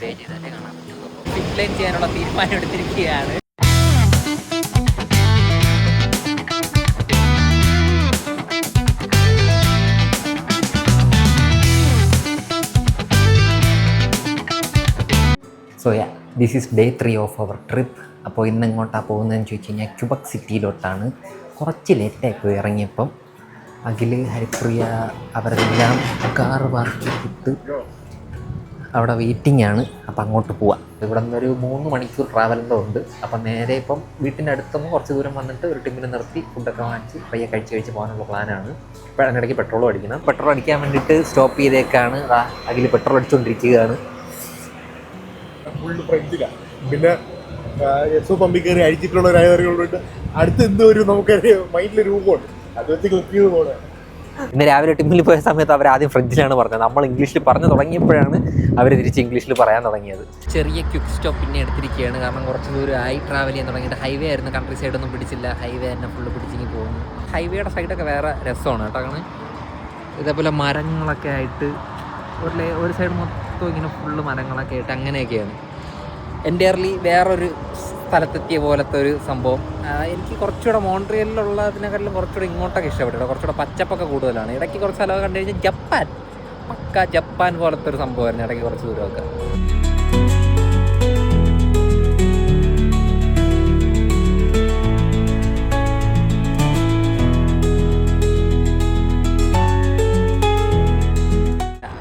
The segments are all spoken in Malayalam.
പേ ചെയ്താലേ കാണാൻ പറ്റുള്ളൂ. സിപ്പ് ലൈൻ ചെയ്യാനുള്ള തീരുമാനം എടുത്തിരിക്കുകയാണ്. So this is day 3 of our trip. അപ്പോൾ ഇന്ന് എങ്ങോട്ടാണ് പോകുന്നതെന്ന് ചോദിച്ചു കഴിഞ്ഞാൽ ക്യൂബക് സിറ്റിയിലോട്ടാണ്. കുറച്ച് ലേറ്റായി പോയി ഇറങ്ങിയപ്പം. അഖിൽ, ഹരിപ്രിയ അവരെല്ലാം കാർ പാർക്ക് ചെയ്തിട്ട് അവിടെ വെയിറ്റിംഗ് ആണ്. അപ്പം അങ്ങോട്ട് പോവാം. ഇവിടെ നിന്നൊരു 3 മണിക്കൂർ ട്രാവലിൻ്റെ ഉണ്ട്. അപ്പം നേരെ ഇപ്പം വീട്ടിൻ്റെ അടുത്തൊന്ന് കുറച്ച് ദൂരം വന്നിട്ട് ഒരു ടിമ്മിൽ നിർത്തി ഫുഡൊക്കെ വാങ്ങിച്ച് പയ്യെ കഴിച്ച് പോകാനുള്ള പ്ലാനാണ്. ഇപ്പോൾ അതിനിടയ്ക്ക് പെട്രോളും അടിക്കണം. പെട്രോൾ അടിക്കാൻ വേണ്ടിയിട്ട് സ്റ്റോപ്പ് ചെയ്തേക്കാണ്. അഖിൽ പെട്രോൾ അടിച്ചുകൊണ്ടിരിക്കുകയാണ്. ഫുള്ള് ഫ്രണ്ടിലാണ്. പിന്നെ എക്സോ പമ്പിൽ കയറി അഴിച്ചിട്ടുള്ള ഒരു അയറുകളുണ്ട്. അടുത്ത് എന്തോ ഒരു നമുക്കൊരു മൈൻഡിൽ രൂപമുണ്ട്, അത് വെച്ച് ക്ലിക്ക് ചെയ്ത് പോകണം. ഇന്ന് രാവിലെ ടിമ്മിൽ പോയ സമയത്ത് അവർ ആദ്യം ഫ്രഞ്ചിലാണ് പറഞ്ഞത്. നമ്മൾ ഇംഗ്ലീഷിൽ പറഞ്ഞു തുടങ്ങിയപ്പോഴാണ് അവർ തിരിച്ച് ഇംഗ്ലീഷിൽ പറയാൻ തുടങ്ങിയത്. ചെറിയ ക്വിക്ക് സ്റ്റോപ്പ് പിന്നെ എടുത്തിരിക്കുകയാണ്. കാരണം കുറച്ച് ദൂരം ആയി ട്രാവൽ ചെയ്യാൻ തുടങ്ങിയിട്ട്. ഹൈവേ ആയിരുന്നു, കൺട്രി സൈഡൊന്നും പിടിച്ചില്ല. ഹൈവേ തന്നെ ഫുള്ള് പിടിച്ചിങ്ങി പോകുന്നു. ഹൈവേയുടെ സൈഡൊക്കെ വേറെ രസമാണ് കേട്ടോ. കാരണം ഇതേപോലെ മരങ്ങളൊക്കെ ആയിട്ട് ഒരു സൈഡ് മൊത്തം ഇങ്ങനെ ഫുള്ള് മരങ്ങളൊക്കെ ആയിട്ട് അങ്ങനെയൊക്കെയാണ്. എൻ്റെയർലി വേറൊരു സ്ഥലത്തെത്തിയ പോലത്തെ ഒരു സംഭവം. എനിക്ക് കുറച്ചുകൂടെ മോൺട്രിയലിലുള്ളതിനെക്കാട്ടിലും കുറച്ചുകൂടെ ഇങ്ങോട്ടൊക്കെ ഇഷ്ടപ്പെട്ടു. കുറച്ചുകൂടെ പച്ചപ്പൊക്കെ കൂടുതലാണ്. ഇടയ്ക്ക് കുറച്ച് സ്ഥലമൊക്കെ കണ്ടു കഴിഞ്ഞാൽ ജപ്പാൻ പോലത്തെ ഒരു സംഭവമായിരുന്നു ഇടയ്ക്ക് കുറച്ച് ദൂരമൊക്കെ.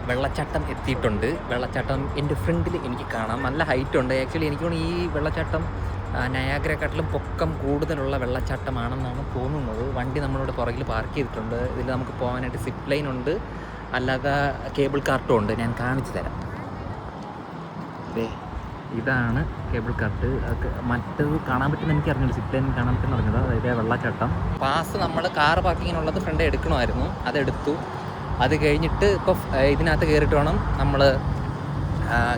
വെള്ളച്ചാട്ടം എത്തിയിട്ടുണ്ട്. വെള്ളച്ചാട്ടം എൻ്റെ ഫ്രണ്ടിൽ എനിക്ക് കാണാം. നല്ല ഹൈറ്റ് ഉണ്ട്. ആക്ച്വലി എനിക്ക് തോന്നുന്നു ഈ വെള്ളച്ചാട്ടം നയാഗ്രയെക്കാട്ടിലും പൊക്കം കൂടുതലുള്ള വെള്ളച്ചാട്ടമാണെന്നാണ് തോന്നുന്നത്. വണ്ടി നമ്മളിവിടെ പുറകിൽ പാർക്ക് ചെയ്തിട്ടുണ്ട്. ഇതിൽ നമുക്ക് പോകാനായിട്ട് സിപ്പ് ലൈൻ ഉണ്ട്, അല്ലാതെ കേബിൾ കാർട്ടും ഉണ്ട്. ഞാൻ കാണിച്ചു തരാം. ഇതാണ് കേബിൾ കാർട്ട്. മറ്റത് കാണാൻ പറ്റുന്ന എനിക്ക് അറിഞ്ഞില്ല. സിപ്പ് ലൈൻ കാണാൻ പറ്റുന്ന അറിഞ്ഞത്. അതായത് വെള്ളച്ചാട്ടം പാസ് നമ്മൾ കാർ പാർക്കിങ്ങിനുള്ളത് ഫ്രണ്ട് എടുക്കണമായിരുന്നു, അതെടുത്തു. അത് കഴിഞ്ഞിട്ട് ഇപ്പോൾ ഇതിനകത്ത് കയറിയിട്ട് വേണം നമ്മൾ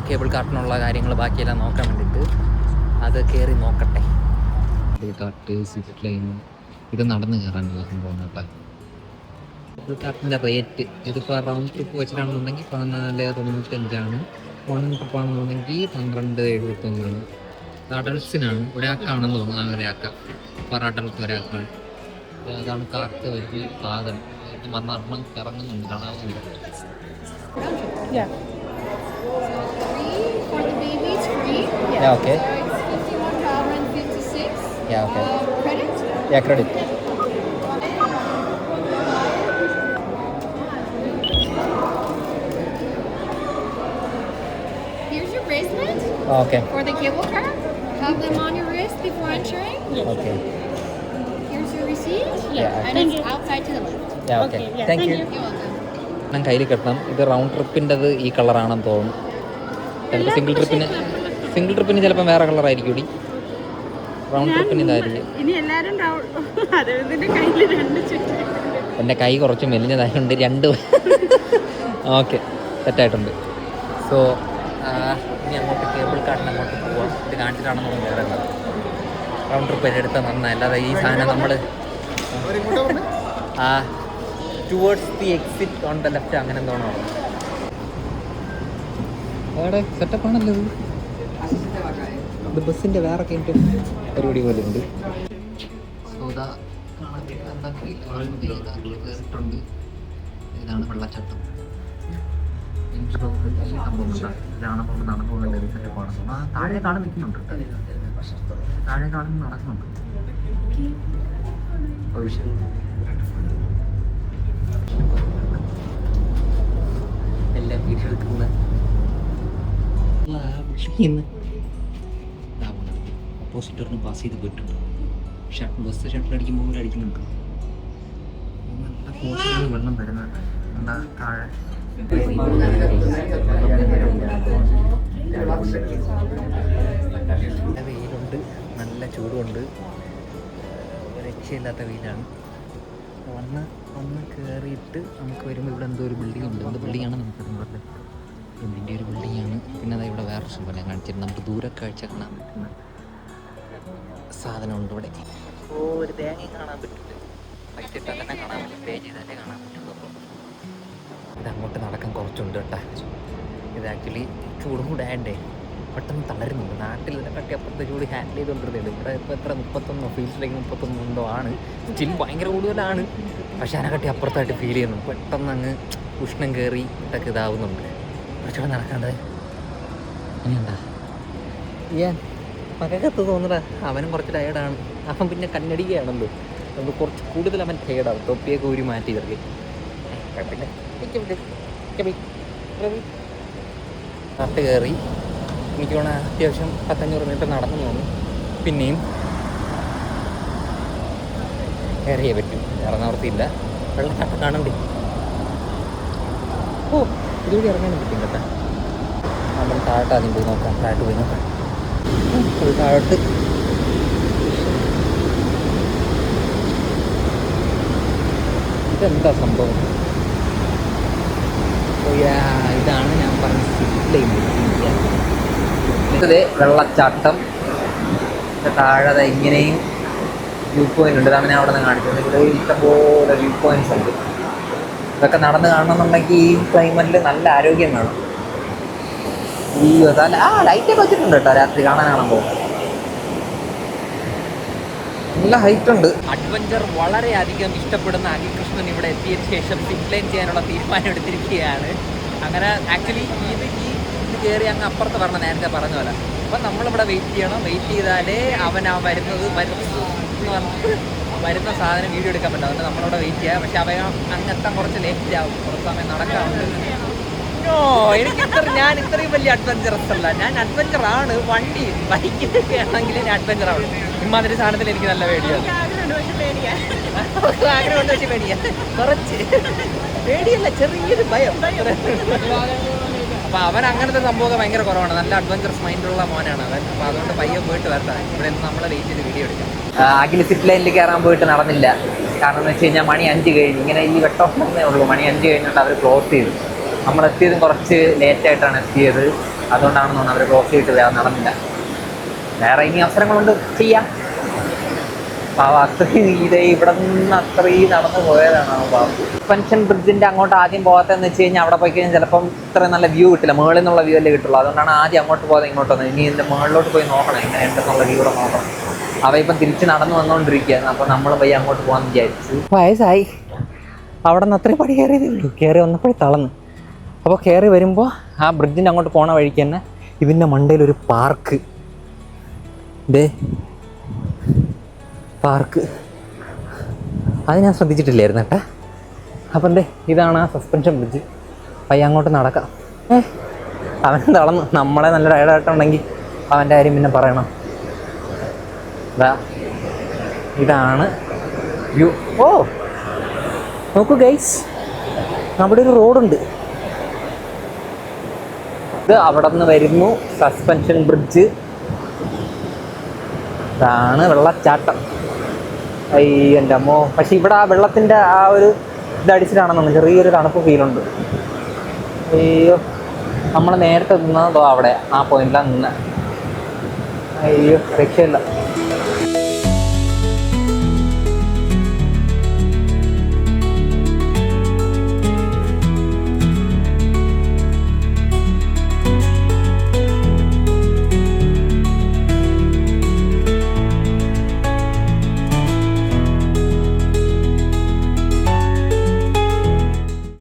കേബിൾ കാർട്ടിനുള്ള കാര്യങ്ങൾ ബാക്കിയെല്ലാം നോക്കാൻ വേണ്ടിയിട്ട്. അത് കയറി നോക്കട്ടെ. കേബിൾ കാർട്ട്, സിപ്പ് ലൈൻ, ഇത് നടന്ന് കയറാനുള്ള സംഭവം കേട്ടോ. കേബിൾ കാർട്ടിൻ്റെ റേറ്റ് ഇതിപ്പോൾ റൗണ്ട് ട്രിപ്പ് വെച്ചിട്ടാണെന്നുണ്ടെങ്കിൽ 14.95. 1 ട്രിപ്പാണെന്നുണ്ടെങ്കിൽ 12.71. അഡൾട്ട്സിനാണ്. ഒരാൾക്കാണെന്ന് തോന്നുന്നു. ഒരാൾക്ക് പെർ അഡൾട്ട് ഒരാൾക്കാണ്. അതാണ് കാർട്ട് വരുന്ന സാധനം. മണ്ണ ഇറങ്ങുന്നുണ്ട്, കാണാവുന്നുണ്ട്. Yeah. For the babies, free. Yeah, okay. So it's $51.56. Yeah, okay. Credit? Yeah, credit. Here's your bracelet. Okay. For the cable car. Have them on your wrist before entering. Okay. Here's your receipt. Yeah. And it's outside to the left. Yeah, okay. Thank you. You're welcome. ഞാൻ കയ്യിൽ കെട്ടണം. ഇത് റൗണ്ട് ട്രിപ്പിൻ്റെത് ഈ കളറാണെന്ന് തോന്നുന്നു. ചിലപ്പോൾ സിംഗിൾ ട്രിപ്പിന് ചിലപ്പോൾ വേറെ കളറായിരിക്കും. റൗണ്ട് ട്രിപ്പിന് ഇതായിരിക്കും. എൻ്റെ കൈ കുറച്ച് മെലിഞ്ഞതായതുകൊണ്ട് 2 ഓക്കെ സെറ്റായിട്ടുണ്ട്. സോ ഇനി അങ്ങോട്ട് കേബിൾ കാർട്ടിന് അങ്ങോട്ട് പോവാം. ഇത് കാണിച്ചിട്ടാണെന്ന് വേറെ റൗണ്ട് ട്രിപ്പ് എടുത്താൽ നന്നായി. അല്ലാതെ ഈ സാധനം നമ്മൾ towards the exit on the left അങ്ങനെ എന്തോണോ അവിടെ സെറ്റപ്പാണല്ലോ ഇത്. ഇത് ബസ്സിൻ്റെ വേറെ കഴിഞ്ഞിട്ട് പരിപാടി പോലെ ഉണ്ട്. സോദാ കയറിയിട്ടുണ്ട്. ഇതാണ് വെള്ളച്ചാട്ടം. ഇതാണ് നമ്മൾ നടന്നു പോകുന്ന ഒരു സെറ്റപ്പാണ്. താഴെ കാണാൻ നിൽക്കുന്നുണ്ട്. താഴെ കാണുന്ന നടക്കുന്നുണ്ട്. എല്ലാം വീഡിയോ എടുക്കുന്ന ഓപ്പോസിറ്ററിന് പാസ് ചെയ്ത് പോയിട്ടുണ്ട്. ബസ് ഷട്ടിൽ അടിക്കുമ്പോൾ പോലെ അടിക്കുന്നുണ്ട്. നല്ല ഫോഴ്സിലാണ് വെള്ളം വരുന്നത്. എന്താ താഴെ നല്ല വെയിലുണ്ട്, നല്ല ചൂടുണ്ട്. രക്ഷയില്ലാത്ത വെയിലാണ്. വന്ന് കയറിയിട്ട് നമുക്ക് വരുമ്പോൾ ഇവിടെ എന്തോ ഒരു ബിൽഡിംഗ് ഉണ്ട്. എന്ത് ബിൽഡിങ്ങാണ് നമുക്ക് പറഞ്ഞത്? എന്തിൻ്റെ ഒരു ബിൽഡിങ്ങാണ്. പിന്നെ അതാ ഇവിടെ വേറെ സംഭവം ഞാൻ കാണിച്ചിട്ട് നമുക്ക് ദൂരക്കാഴ്ച കാണാൻ പറ്റുന്ന സാധനമുണ്ട് ഇവിടെ. ഒരു തേങ്ങ കാണാൻ പറ്റില്ല. പൈസ ഇട്ടാൽ തന്നെ കാണാൻ പറ്റും, പേ ചെയ്താലേ കാണാൻ പറ്റുള്ളൂ. ഇത് അങ്ങോട്ട് നടക്കാൻ കുറച്ചുണ്ട് കേട്ടോ. ഇത് ആക്ച്വലി ചൂടും കൂടെ ആയണ്ടേ പെട്ടെന്ന് തളരുന്നുണ്ട്. നാട്ടിൽ ഇതിനെക്കാട്ടി അപ്പുറത്തെ ചൂട് ഹാൻഡിൽ ചെയ്തുകൊണ്ടിരുന്നത്. ഇവിടെ ഇപ്പോൾ എത്ര 31 ഫീൽസിലേക്ക് 31 എന്തോ ആണ്. സ്റ്റിൽ ഭയങ്കര കൂടുതലാണ്. പക്ഷേ അതിനെക്കാട്ടി അപ്പുറത്തായിട്ട് ഫീൽ ചെയ്യുന്നു. പെട്ടെന്ന് അങ്ങ് ഉഷ്ണം കയറി ഇതൊക്കെ ഇതാവുന്നുണ്ട്. കുറച്ചുകൂടെ നടക്കേണ്ടത് ഇനിയുണ്ടാ ചെയ്യാൻ മകക്കത്ത് തോന്നുക. അവനും കുറച്ച് ടയേർഡാണ്. അവൻ പിന്നെ കന്നടിക്കുകയാണല്ലോ, അതുകൊണ്ട് കുറച്ച് കൂടുതൽ അവൻ ടയേർഡാവും. തൊപ്പിയൊക്കെ ഊരി മാറ്റി ഇറക്കി നാട്ട് കയറി. എനിക്ക് വേണം അത്യാവശ്യം 500 മീറ്റർ നടന്നു തോന്നുന്നു. പിന്നെയും കയറിയേ പറ്റും, ഇറങ്ങാവർത്തിയില്ല. വെള്ളച്ചാട്ടം കാണണ്ടേ? ഓ ഇതുവഴി ഇറങ്ങാനും പറ്റും കേട്ടോ. നമ്മൾ താഴോട്ട് ആദ്യം പോയി നോക്കാം. താഴോട്ട് പോയി നോക്കാം. താഴോട്ട് ഇതെന്താ സംഭവം? ഇതാണ് ഞാൻ പറഞ്ഞ സിപ്ലൈൻ. ഇത് വെള്ളച്ചാട്ടം. താഴെ ഇങ്ങനെയും വ്യൂ പോയിന്റ് ഉണ്ട്. അവനെ അവിടെ നിന്ന് കാണിക്കുന്നത്. ഇവിടെ ഇഷ്ടംപോലെ വ്യൂ പോയിന്റ്സ് ഉണ്ട്. ഇതൊക്കെ നടന്ന് കാണണമെന്നുണ്ടെങ്കിൽ ഈ ക്ലൈമറ്റിൽ നല്ല ആരോഗ്യം വേണം. ഈ ലൈറ്റൊക്കെ വെച്ചിട്ടുണ്ട് കേട്ടോ, രാത്രി കാണാനാകുമ്പോൾ. നല്ല ഹൈറ്റ് ഉണ്ട്. അഡ്വഞ്ചർ വളരെയധികം ഇഷ്ടപ്പെടുന്ന അഖിൽകൃഷ്ണൻ ഇവിടെ എത്തിയതിന് ശേഷം സിപ്ലൈൻ ചെയ്യാനുള്ള തീരുമാനം എടുത്തിരിക്കുകയാണ്. അങ്ങനെ ആക്ച്വലി ഇത് കയറി അങ്ങ് അപ്പുറത്ത് പറഞ്ഞ നേരത്തെ പറഞ്ഞ പോലെ. അപ്പം നമ്മളിവിടെ വെയിറ്റ് ചെയ്യണം. വെയിറ്റ് ചെയ്താലേ അവൻ ആ വരുന്നത് വരുന്ന സാധനം വീഡിയോ എടുക്കാൻ പറ്റും. അതുകൊണ്ട് നമ്മളിവിടെ വെയിറ്റ് ചെയ്യാം. പക്ഷെ അവൻ അങ്ങെത്താൻ കുറച്ച് ലേറ്റ് ആവും. കുറച്ച് സമയം നടക്കാറുണ്ട്. ഞാൻ ഇത്രയും വലിയ അഡ്വഞ്ചറസ് അല്ല. ഞാൻ അഡ്വഞ്ചറാണ്. വണ്ടി ബൈക്കിലൊക്കെ ആണെങ്കിൽ ഞാൻ അഡ്വഞ്ചറാണ്. ഇമ്മാതിരി സാധനത്തിൽ എനിക്ക് നല്ല പേടിയാണ്. ആഗ്രഹമുണ്ട്, പക്ഷെ പേടിയാ. കുറച്ച് പേടിയല്ല, ചെറിയൊരു ഭയം. അപ്പോൾ അവൻ അങ്ങനത്തെ സംഭവമൊക്കെ ഭയങ്കര കുറവാണ്. നല്ല അഡ്വഞ്ചറസ് മൈൻഡുള്ള മോനാണ് അവൻ. അപ്പോൾ അതുകൊണ്ട് പയ്യെ പോയിട്ട് വരട്ടെ. ഇവിടെ നിന്ന് നമ്മൾ വെയിറ്റ് ചെയ്ത് വീഡിയോ എടുക്കാം. അഖിൽ സിപ്പ് ലൈനിൽ കയറാൻ പോയിട്ട് നടന്നില്ല. കാരണം എന്ന് വെച്ച് കഴിഞ്ഞാൽ മണി 5 കഴിഞ്ഞ്. ഇങ്ങനെ ഈ വെട്ടോഫേ ഉള്ളൂ. മണി 5 കഴിഞ്ഞിട്ട് അവർ ക്ലോസ് ചെയ്തു. നമ്മൾ എത്തിയതും കുറച്ച് ലേറ്റായിട്ടാണ് എത്തിയത്. അതുകൊണ്ടാണെന്ന് തോന്നുന്നു അവർ ക്ലോസ് ചെയ്തിട്ട് വേറെ നടന്നില്ല. വേറെ ഇനി അവസരങ്ങളുണ്ട്, ചെയ്യാം. പാവ അത്രയും ഇവിടെ നിന്ന് അത്രയും നടന്നു പോയതാണ് പാവം. സസ്പെൻഷൻ ബ്രിഡ്ജിൻ്റെ അങ്ങോട്ട് ആദ്യം പോകാത്തതെന്ന് വെച്ച് കഴിഞ്ഞാൽ അവിടെ പോയി കഴിഞ്ഞാൽ ചിലപ്പം ഇത്രയും നല്ല വ്യൂ കിട്ടില്ല. മുകളിൽ നിന്നുള്ള വ്യൂ അല്ലേ കിട്ടുള്ളൂ. അതുകൊണ്ടാണ് ആദ്യം അങ്ങോട്ട് പോകാതെ ഇങ്ങോട്ട് വന്നത്. ഇനി ഇതിൻ്റെ മുകളിലോട്ട് പോയി നോക്കണം എങ്ങനെയുണ്ടെന്നുള്ള വ്യൂ കൂടെ നോക്കണം. അവ ഇപ്പം തിരിച്ച് നടന്നു വന്നുകൊണ്ടിരിക്കുകയാണ്. അപ്പോൾ നമ്മൾ പോയി അങ്ങോട്ട് പോകാമെന്ന് വിചാരിച്ചു. വയസ്സായി. അവിടെ നിന്ന് അത്രയും പടി കയറിയതേ ഉള്ളൂ. കയറി വന്നപ്പോഴേ തളർന്നു. അപ്പോൾ കയറി വരുമ്പോൾ ആ ബ്രിഡ്ജിൻ്റെ അങ്ങോട്ട് പോണ വഴിക്ക് തന്നെ ഇതിൻ്റെ മണ്ടയിലൊരു പാർക്ക്. പാർക്ക് അത് ഞാൻ ശ്രദ്ധിച്ചിട്ടില്ലായിരുന്നു കേട്ടോ. അപ്പം ഇതാണ് ആ സസ്പെൻഷൻ ബ്രിഡ്ജ്. പയ്യ അങ്ങോട്ട് നടക്കാം. അവൻ തളർന്നു. നമ്മളെ നല്ല ടയർഡായിട്ടുണ്ടെങ്കിൽ അവൻ്റെ കാര്യം പിന്നെ പറയണം. ഇതാണ് വ്യൂ. ഓ നോക്കൂ ഗൈസ്, അവിടെ ഒരു റോഡുണ്ട്. ഇത് അവിടെ നിന്ന് വരുന്നു സസ്പെൻഷൻ ബ്രിഡ്ജ്. ഇതാണ് വെള്ളച്ചാട്ടം. എൻ്റെ അമ്മോ. പക്ഷെ ഇവിടെ ആ വെള്ളത്തിൻ്റെ ആ ഒരു ഇതടിച്ചിട്ടാണെന്നു ചെറിയൊരു തണുപ്പ് ഫീലുണ്ട്. അയ്യോ, നമ്മൾ നേരത്തെ നിന്നതോ അവിടെ ആ പോയിന്റിലാണ് നിന്ന്. അയ്യോ രക്ഷയില്ല.